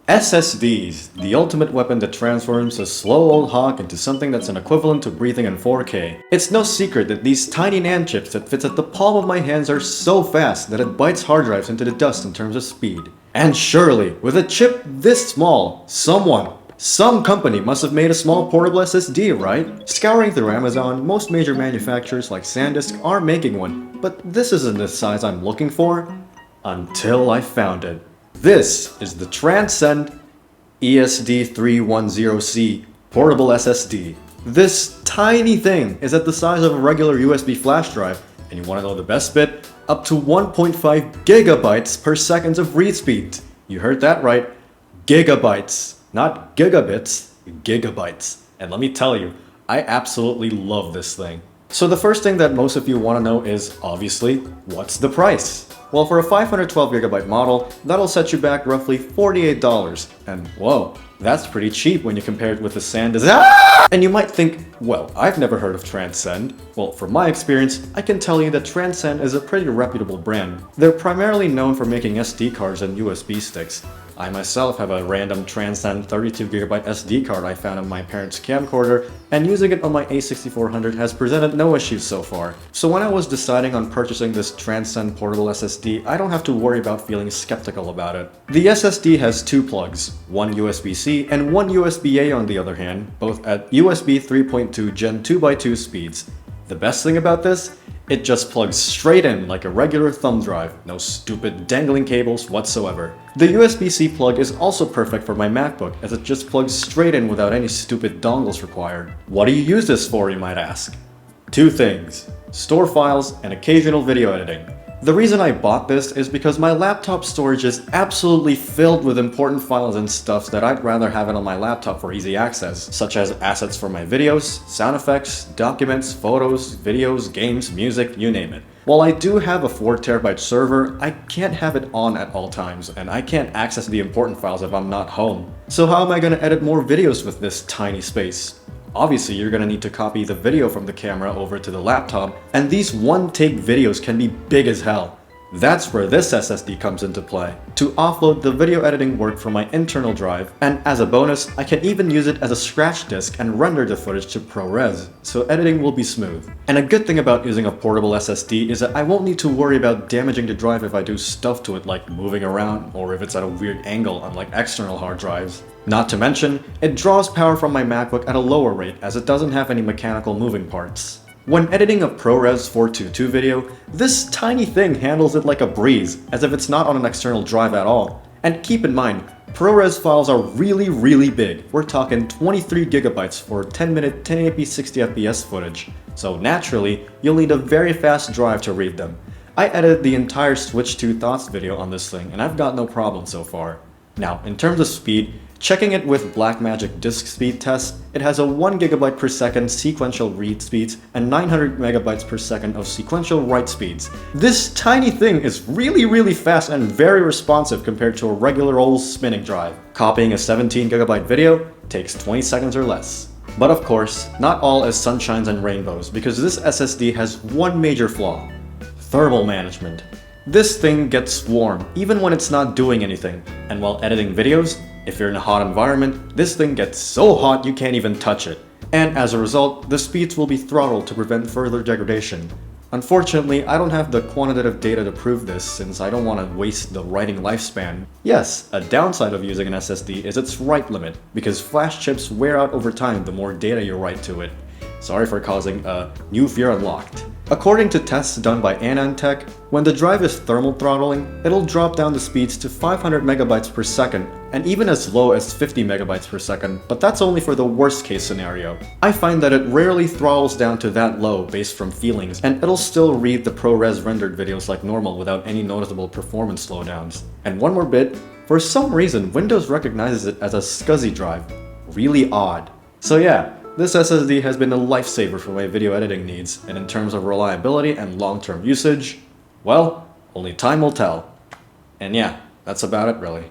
SSDs, the ultimate weapon that transforms a slow old hog into something that's an equivalent to breathing in 4K. It's no secret that these tiny NAND chips that fits at the palm of my hands are so fast that it bites hard drives into the dust in terms of speed. And surely, with a chip this small, some company must have made a small portable SSD, right? Scouring through Amazon, most major manufacturers like SanDisk are making one, but this isn't the size I'm looking for until I found it. This is the Transcend ESD310C portable SSD. This tiny thing is at the size of a regular USB flash drive, and you want to know the best bit? Up to 1.5 gigabytes per second of read speed. You heard that right. Gigabytes. Not gigabits, gigabytes. And let me tell you, I absolutely love this thing. So the first thing that most of you want to know is, obviously, what's the price? Well, for a 512GB model, that'll set you back roughly $48. And whoa, that's pretty cheap when you compare it with the SanDisk. And you might think, well, I've never heard of Transcend. Well, from my experience, I can tell you that Transcend is a pretty reputable brand. They're primarily known for making SD cards and USB sticks. I myself have a random Transcend 32GB SD card I found on my parents' camcorder, and using it on my A6400 has presented no issues so far. So when I was deciding on purchasing this Transcend portable SSD, I don't have to worry about feeling skeptical about it. The SSD has two plugs, one USB-C and one USB-A on the other hand, both at USB 3.2 Gen 2x2 speeds. The best thing about this? It just plugs straight in like a regular thumb drive, no stupid dangling cables whatsoever. The USB-C plug is also perfect for my MacBook as it just plugs straight in without any stupid dongles required. What do you use this for, you might ask? Two things: store files and occasional video editing. The reason I bought this is because my laptop storage is absolutely filled with important files and stuff that I'd rather have it on my laptop for easy access, such as assets for my videos, sound effects, documents, photos, videos, games, music, you name it. While I do have a 4TB server, I can't have it on at all times, and I can't access the important files if I'm not home. So how am I gonna edit more videos with this tiny space? Obviously, you're gonna need to copy the video from the camera over to the laptop, and these one-take videos can be big as hell. That's where this SSD comes into play, to offload the video editing work from my internal drive, and as a bonus, I can even use it as a scratch disk and render the footage to ProRes, so editing will be smooth. And a good thing about using a portable SSD is that I won't need to worry about damaging the drive if I do stuff to it like moving around, or if it's at a weird angle unlike external hard drives. Not to mention, it draws power from my MacBook at a lower rate as it doesn't have any mechanical moving parts. When editing a ProRes 422 video, this tiny thing handles it like a breeze, as if it's not on an external drive at all. And keep in mind, ProRes files are really big. We're talking 23GB for 10-minute 1080p 60fps footage. So naturally, you'll need a very fast drive to read them. I edited the entire Switch 2 Thoughts video on this thing, and I've got no problem so far. Now, in terms of speed, checking it with Blackmagic disk speed test, it has a 1GB per second sequential read speeds and 900 megabytes per second of sequential write speeds. This tiny thing is really fast and very responsive compared to a regular old spinning drive. Copying a 17GB video takes 20 seconds or less. But of course, not all is sunshines and rainbows, because this SSD has one major flaw: thermal management. This thing gets warm even when it's not doing anything, and while editing videos, if you're in a hot environment, this thing gets so hot you can't even touch it. And as a result, the speeds will be throttled to prevent further degradation. Unfortunately, I don't have the quantitative data to prove this since I don't want to waste the writing lifespan. Yes, a downside of using an SSD is its write limit, because flash chips wear out over time the more data you write to it. Sorry for causing a new fear unlocked. According to tests done by Anarchy, when the drive is thermal throttling, it'll drop down the speeds to 500 megabytes per second, and even as low as 50 megabytes per second, but that's only for the worst case scenario. I find that it rarely throttles down to that low based from feelings, and it'll still read the ProRes rendered videos like normal without any noticeable performance slowdowns. And one more bit, for some reason Windows recognizes it as a SCSI drive. Really odd. So yeah, this SSD has been a lifesaver for my video editing needs, and in terms of reliability and long-term usage, well, only time will tell. And yeah, that's about it really.